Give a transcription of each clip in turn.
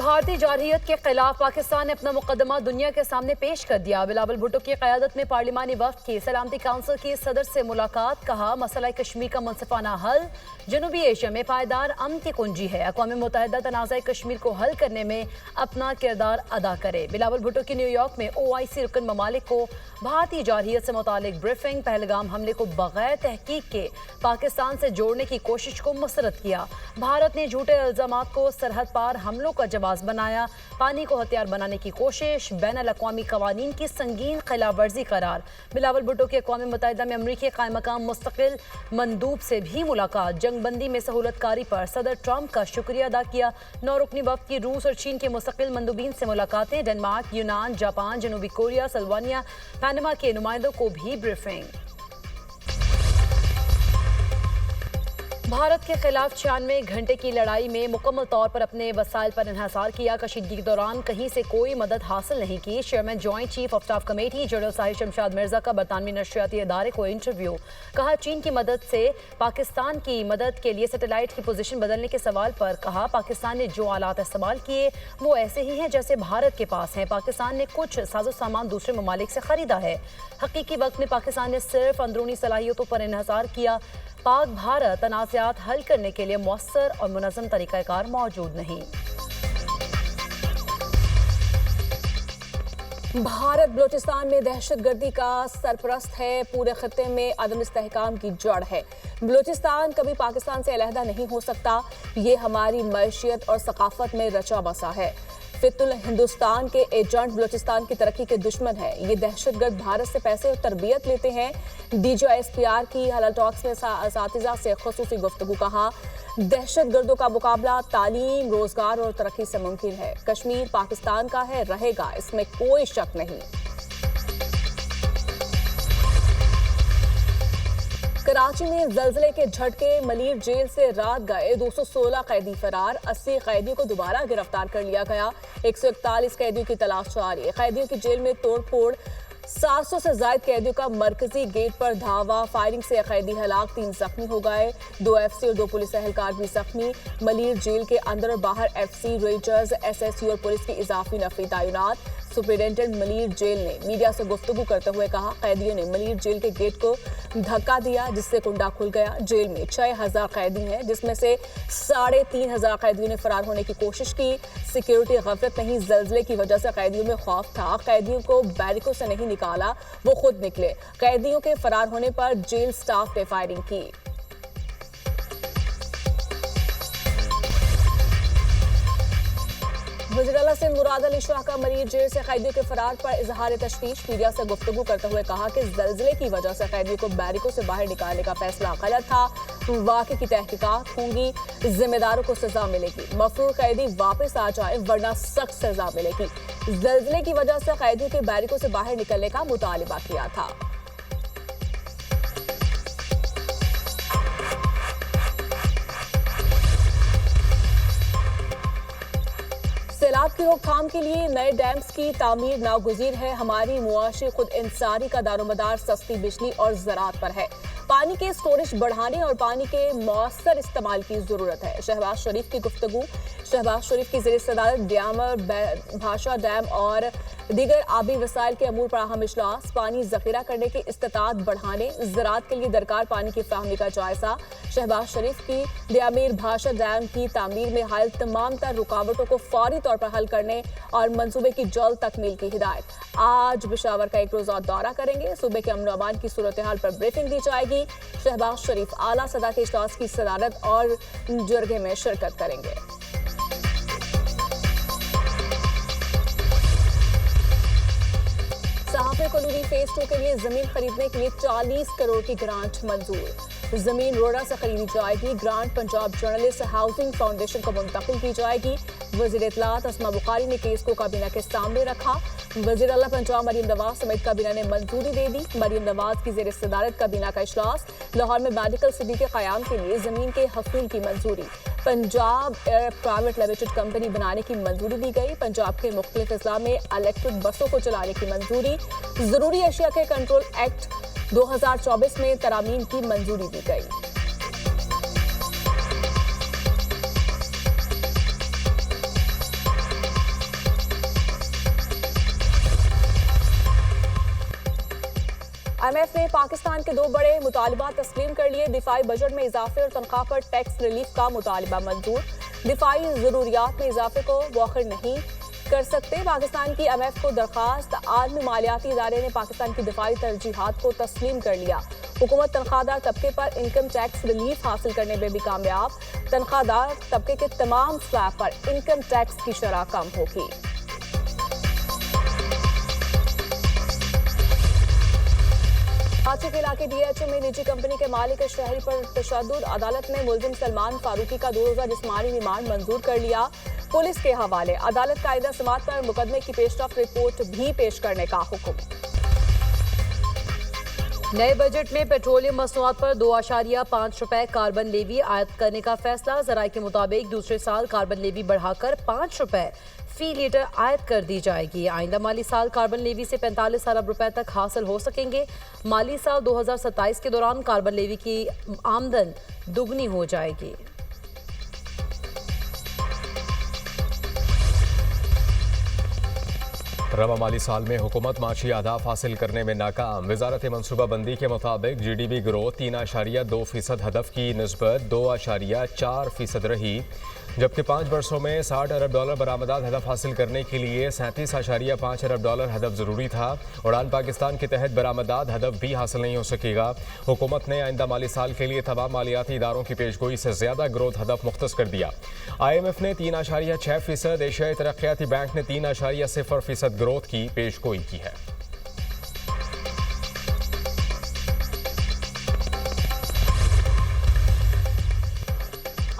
भारतीय जारहियत के खिलाफ पाकिस्तान ने अपना मुकदमा दुनिया के सामने पेश कर दिया। बिलावल भुट्टो की क़यादत में पार्लिमानी वफ़द की सलामती काउंसिल की सदर से मुलाकात। कहा, मसला कश्मीर का मुनसिफाना हल जनूबी एशिया में पायदार अमन की कुंजी है। अक़वाम मुत्तहिदा तनाज़ा कश्मीर को हल करने में अपना किरदार अदा करे। बिलावल भुट्टो की न्यूयॉर्क में OIC रुकन ममालिक को भारतीय जारहियत से मुतालिक ब्रीफिंग। पहलगाम हमले को बगैर तहकीक के पाकिस्तान से जोड़ने की कोशिश को मुस्तरद किया। भारत ने झूठे इल्ज़ामात को सरहद पार हमलों का जवाब बनाया। पानी को हथियार बनाने की कोशिश, बैनुल अक़वामी क़वानीन की संगीन खिलाफ वर्जी करार। बिलावल भुट्टो की अक़वाम मुत्तहिदा में अमरीकी क़ायम मक़ाम मुस्तक़िल मंदूब से भी मुलाकात। जंगबंदी में सहूलतकारी पर सदर ट्रंप का शुक्रिया अदा किया। 9 रुकनी वफ़द की रूस और चीन के मुस्तक़िल मंदूबीन से मुलाकातें। डेनमार्क, यूनान, जापान, जनूबी कोरिया, सल्वानिया, पैनमा के नुमाइंदों को भी ब्रीफिंग। भारत के खिलाफ 96 घंटे की लड़ाई में मुकम्मल तौर पर अपने वसाइल पर इन्हसार किया। कशीदगी के दौरान कहीं से कोई मदद हासिल नहीं की। Chairman joint chief of staff committee general Sahir Shamshad Mirza का बरतानवी नशरियाती इदारे को इंटरव्यू। कहा, चीन की मदद से पाकिस्तान की मदद के लिए सैटेलाइट की पोजीशन बदलने के सवाल पर कहा, पाकिस्तान ने जो आलात इस्तेमाल किए वो ऐसे ही हैं जैसे भारत के पास हैं। पाकिस्तान ने कुछ साजो सामान दूसरे ममालिक से खरीदा है। हकीकी वक्त में पाकिस्तान ने सिर्फ अंदरूनी सलाहियतों पर इन्हसार किया। पाक भारत तनाज़ात हल करने के लिए मौसर और मुनज़्ज़म तरीक़ाकार मौजूद नहीं। भारत बलूचिस्तान में दहशतगर्दी का सरपरस्त है। पूरे खत्ते में अदम इस्तेहकाम की जड़ है। बलूचिस्तान कभी पाकिस्तान से अलहदा नहीं हो सकता। ये हमारी मईशियत और सकाफत में रचा बसा है। फितुल हिंदुस्तान के एजेंट बलूचिस्तान की तरक्की के दुश्मन है। ये दहशतगर्द भारत से पैसे और तरबियत लेते हैं। DGISPR की हलाल टॉक्स में असातिज़ा से खुसूसी गुफ्तगू। कहा, दहशतगर्दों का मुकाबला तालीम, रोजगार और तरक्की से मुमकिन है। कश्मीर पाकिस्तान का है, रहेगा, इसमें कोई शक नहीं। कराची में ज़लज़ले के झटके, मलीर जेल से रात गए 216 कैदी फरार। 80 कैदियों को दोबारा गिरफ्तार कर लिया गया। 141 कैदियों की तलाश जारी। कैदियों की जेल में तोड़फोड़। 700 से ज्यादा कैदियों का मरकजी गेट पर धावा। फायरिंग से कैदी हलाक, 3 जख्मी हो गए। 2 FC और 2 पुलिस एहलकार भी जख्मी। मलीर जेल के अंदर और बाहर FC, रेंजर्स, SSU और पुलिस की इजाफी नफरी तैनात। सुपरिटेंडेंट मलीर जेल ने मीडिया से गुफ्तगू करते हुए कहा, कैदियों ने मलीर जेल के गेट को धक्का दिया जिससे कुंडा खुल गया। जेल में 6000 कैदी हैं, जिसमें से 3500 कैदियों ने फरार होने की कोशिश की। सिक्योरिटी गफलत नहीं, ज़लज़ले की वजह से कैदियों में खौफ था। कैदियों को बैरिकों से नहीं निकाला, वो खुद निकले। कैदियों के फरार होने पर जेल स्टाफ ने फायरिंग की। वज़ीर-ए-आला सिंध मुराद अली शाह का मलीर जेल से कैदियों के फरार पर इजहार तशवीश। मीडिया से गुफ्तगू करते हुए कहा कि ज़लज़ले की वजह से कैदियों को बैरिकों से बाहर निकालने का फैसला गलत था। वाक़े की तहकीकात होंगी, जिम्मेदारों को सजा मिलेगी। मफरूर कैदी वापस आ जाए वरना सख्त सजा मिलेगी। ज़लज़ले की वजह से कैदियों के बैरिकों से बाहर निकलने का मुतालिबा किया था। सैलाब की रोकथाम के लिए नए डैम्स की तामीर नागुज़ीर है। हमारी मुआशी खुद इंसानी का दारोमदार सस्ती बिजली और ज़राअत पर है। पानी के स्टोरेज बढ़ाने और पानी के मौसर इस्तेमाल की ज़रूरत है। शहबाज शरीफ की गुफ्तगू। शहबाज शरीफ की ज़ेर सदारत ड्यामर, भाषा डैम और दीगर आबी वसाइल के अमूर पर अहम इजलास। पानी ज़ख़ीरा करने की इस्तात बढ़ाने, ज़राअत के लिए दरकार पानी की फ़राहमी का जायज़ा। शहबाज शरीफ की ड्यामिर भाषा डैम की तामीर में हायल तमाम तर रुकावटों को फौरी तौर पर हल करने और मंसूबे की जल्द तकमील की हिदायत। आज पेशावर का 1 रोज़ा दौरा करेंगे। सूबे के अमन अमान की सूरत हाल पर ब्रीफिंग दी जाएगी। शहबाज शरीफ आला सदा के इजलास की सदारत और जरगे में शिरकत करेंगे। सहाफ़े कॉलोनी फेज 2 के लिए जमीन खरीदने के लिए 40 करोड़ की ग्रांट मंजूर। जमीन रोड़ा से खरीदी जाएगी। Grant Punjab journalist housing foundation को मुंतकिल की जाएगी। वज़ीर इत्तलात अस्मा बुखारी ने केस को काबीना के सामने रखा। वज़ीर आला पंजाब मरियम नवाज समेत काबीना ने मंजूरी दे दी। मरियम नवाज की ज़ेर सदारत काबीना का इजलास। लाहौर में मेडिकल सिटी के क़याम के लिए ज़मीन के हसूल की मंजूरी। Punjab air private limited company बनाने की मंजूरी दी गई। पंजाब के मुख्तलिफ अजला में इलेक्ट्रिक बसों को चलाने की मंजूरी। ज़रूरी अशिया के कंट्रोल एक्ट 2024 में तरामीम की मंजूरी दी गई। IMF ने पाकिस्तान के 2 बड़े मुतालिबा तस्लीम कर लिए। दिफाई बजट में इजाफे और तनख्वाह पर टैक्स रिलीफ का मुतालिबा मंजूर। दिफाई जरूरियात में इजाफे को मौखर नहीं कर सकते। पाकिस्तान की IMF को दरखास्त। आलमी मालियाती इदारे ने पाकिस्तान की दिफाई तरजीहात को तस्लीम कर लिया। हुकूमत तनख्वाहदार तबके पर इनकम टैक्स रिलीफ हासिल करने में भी कामयाब। तनख्वाहदार तबके के तमाम स्लैब पर इनकम टैक्स की शरह कम होगी। कराची के इलाके DHO में निजी कंपनी के मालिक शहरी पर तशद्दुद। अदालत ने मुलजिम सलमान फारूकी का 2 रोजा जिस्मानी रिमांड मंजूर कर लिया। पुलिस के हवाले। अदालत का आइंदा समाअत पर मुकदमे की पेशरफ रिपोर्ट भी पेश करने का हुक्म। नए बजट में पेट्रोलियम मसनूआत पर 2.5 रुपए कार्बन लेवी आयद करने का फैसला। जराये के मुताबिक दूसरे साल कार्बन लेवी बढ़ाकर 5 रुपए फी लीटर आयद कर दी जाएगी। आइंदा माली साल कार्बन लेवी से 45 अरब रुपए तक हासिल हो सकेंगे। माली साल 2027 के दौरान कार्बन लेवी की आमदन दुगनी हो जाएगी। रवा माली साल में हुकूमत माशी अहदाफ हासिल करने में नाकाम। वजारत मनसूबाबंदी के मुताबिक GDP ग्रोथ 3.2% हदफ की निस्बत 2.4% रही, जबकि 5 वर्षों में $60 अरब बरामदात हदफ हासिल करने के लिए $37.5 अरब हदफ ज़रूरी था। उड़ान पाकिस्तान के तहत बरामदात हदफ भी हासिल नहीं हो सकेगा। हुकूमत ने आइंदा माली साल के लिए तमाम मालियाती इदारों की पेशगोई से ज़्यादा ग्रोथ हदफ मुख्तस कर दिया। IMF ने 3.6%, एशियाई तरक्याती बैंक ने 3.0% ग्रोथ की पेशगोई की है।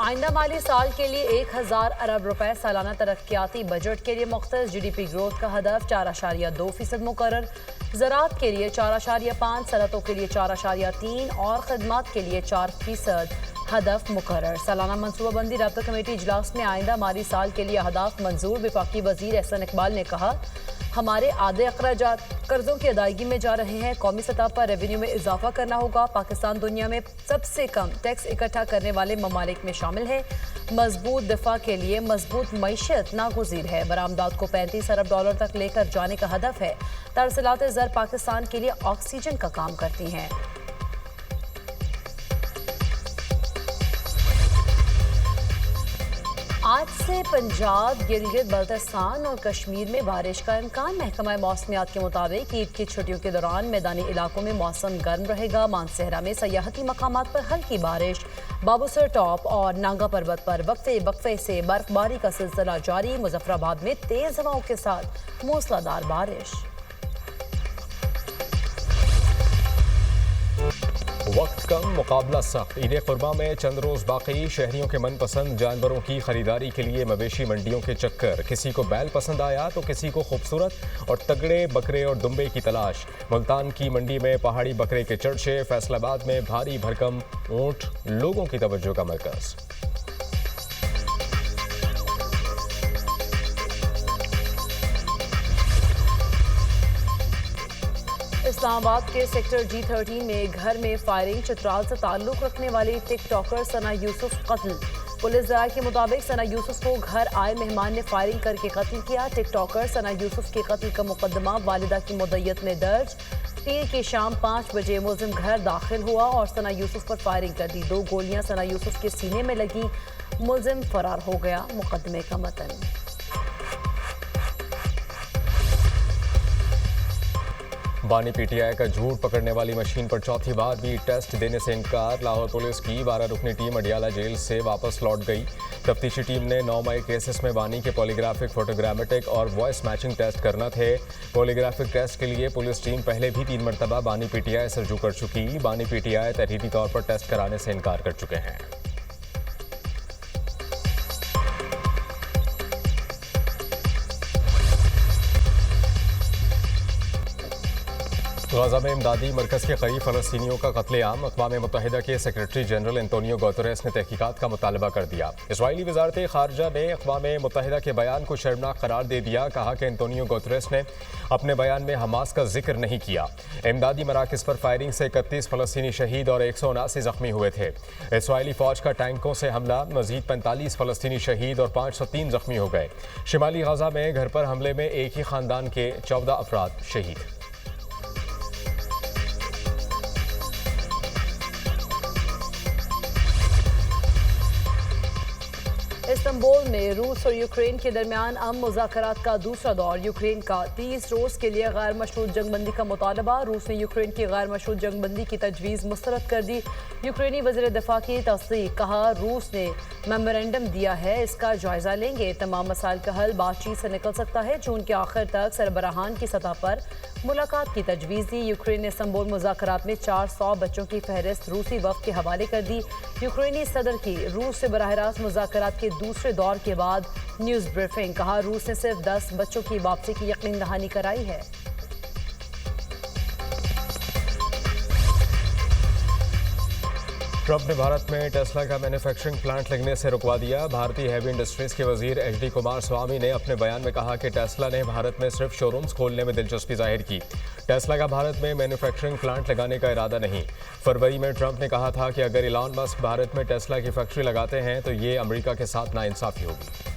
आइंदा माली साल के लिए 1000 अरब रुपए सालाना तरक्याती बजट के लिए मुख्तस। GDP ग्रोथ का हदफ 4.2% मुकर्रर। ज़राअत के लिए 4.5%, सनअतों के लिए 4.3% और खदमात के लिए 4% हदफ मुकर्रर। सालाना मनसूबाबंदी राब्ता कमेटी इजलास में आइंदा माली साल के लिए अहदाफ मंजूर। वफाकी वजीर एहसन इकबाल ने कहा, हमारे आधे अखराजात कर्जों की अदायगी में जा रहे हैं। कौमी सतह पर रेवेन्यू में इजाफा करना होगा। पाकिस्तान दुनिया में सबसे कम टैक्स इकट्ठा करने वाले ममालिक में शामिल है। मजबूत दिफा के लिए मजबूत मईशत नागुज़ीर है। बरामदात को $35 अरब तक लेकर जाने का हदफ है। तरसीलात ज़र पाकिस्तान के लिए ऑक्सीजन का काम करती हैं। आज से पंजाब, गिलगित बल्तिस्तान और कश्मीर में बारिश का इम्कान। महकमा मौसमियात के मुताबिक ईद की छुट्टियों के दौरान मैदानी इलाकों में मौसम गर्म रहेगा। मानसहरा में सयाहती मकामात पर हल्की बारिश। बाबूसर टॉप और नांगा पर्वत पर वक्फे वक्फे से बर्फबारी का सिलसिला जारी। मुजफ्फराबाद में तेज हवाओं के साथ मूसलाधार बारिश। वक्त कम, मुकाबला सख्त। ईद कुर्बा में चंद रोज़ बाकी। शहरियों के मनपसंद जानवरों की खरीदारी के लिए मवेशी मंडियों के चक्कर। किसी को बैल पसंद आया तो किसी को खूबसूरत और तगड़े बकरे और दुम्बे की तलाश। मुल्तान की मंडी में पहाड़ी बकरे के चर्चे। फैसलाबाद में भारी भरकम ऊंट लोगों की तवज्जो का मरकज। इस्लामाबाद के सेक्टर G13 में घर में फायरिंग। चित्राल से ताल्लुक रखने वाली टिकटॉकर सना यूसुफ कत्ल। पुलिस जराये के मुताबिक सना यूसुफ को घर आए मेहमान ने फायरिंग करके कत्ल किया। टिकटॉकर सना यूसुफ के कत्ल का मुकदमा वालिदा की मुद्दत में दर्ज। पीर की शाम 5 बजे मुलजिम घर दाखिल हुआ और सना यूसुफ पर फायरिंग कर दी। 2 गोलियां सना यूसुफ के सीने में लगी। मुलजिम फरार हो गया। मुकदमे का मतन। बानी PTI का झूठ पकड़ने वाली मशीन पर चौथी बार भी टेस्ट देने से इनकार। लाहौर पुलिस की 12 रुकनी टीम अडियाला जेल से वापस लौट गई। तफ्तीशी टीम ने 9 मई केसेस में बानी के पॉलीग्राफिक, फोटोग्रामेटिक और वॉइस मैचिंग टेस्ट करना थे। पॉलीग्राफिक टेस्ट के लिए पुलिस टीम पहले भी 3 मरतबा बानी PTI से रुजू कर चुकी। बानी PTI तहरीरी तौर पर टेस्ट कराने से इनकार कर चुके हैं। गाजा में इमदादी मरकज़ के करीब फ़लस्तीनियों का कत्लेआम। अक़वाम मुत्तहिदा के सेक्रेटरी जनरल एंटोनियो गुतेरेस ने तहकीकात का मुतालबा कर दिया। इसराइली वज़ारत ख़ारजा ने अक़वाम मुत्तहिदा के बयान को शर्मनाक करार दे दिया। कहा कि एंटोनियो गुतेरेस ने अपने बयान में हमास का जिक्र नहीं किया। इमदादी मराकज़ पर फायरिंग से 31 फ़लस्तीनी शहीद और 179 ज़ख्मी हुए थे। इसराइली फ़ौज का टैंकों से हमला, मज़ीद 45 फ़लस्तीनी शहीद और 503 ज़ख्मी हो गए। शिमाली गाजा में घर पर हमले में एक ही ख़ानदान के 14 अफराद शहीद। इस्तांबुल में रूस और यूक्रेन के दरमियान अमन मुज़ाकरात का दूसरा दौर। यूक्रेन का 30 रोज के लिए गैर मशरूत जंगबंदी का मुतालबा। रूस ने यूक्रेन की गैर मशरूत जंगबंदी की तजवीज़ मुस्तरद कर दी। यूक्रेनी वज़ीर दिफा की तस्दीक, कहा रूस ने मेमोरेंडम दिया है, इसका जायजा लेंगे। तमाम मसाइल का हल बातचीत से निकल सकता है। जून के आखिर तक सरबराहान की सतह पर मुलाकात की तजवीज़ दी। यूक्रेन ने इस्तांबुल मुज़ाकरात में 400 बच्चों की फहरिस्त रूसी वफ़द के हवाले कर दी। यूक्रेनी सदर की रूस से बराह रास्त मुज़ाकरात के दूसरे दौर के बाद न्यूज़ ब्रीफिंग, कहा रूस ने सिर्फ 10 बच्चों की वापसी की यकीन दहानी कराई है। ट्रंप ने भारत में टेस्ला का मैन्युफैक्चरिंग प्लांट लगने से रुकवा दिया। भारतीय हैवी इंडस्ट्रीज के वजीर एच.डी. कुमार स्वामी ने अपने बयान में कहा कि टेस्ला ने भारत में सिर्फ शोरूम्स खोलने में दिलचस्पी जाहिर की। टेस्ला का भारत में मैन्युफैक्चरिंग प्लांट लगाने का इरादा नहीं। फरवरी में ट्रंप ने कहा था कि अगर इलॉन मस्क भारत में टेस्ला की फैक्ट्री लगाते हैं तो ये अमेरिका के साथ नाइंसाफी होगी।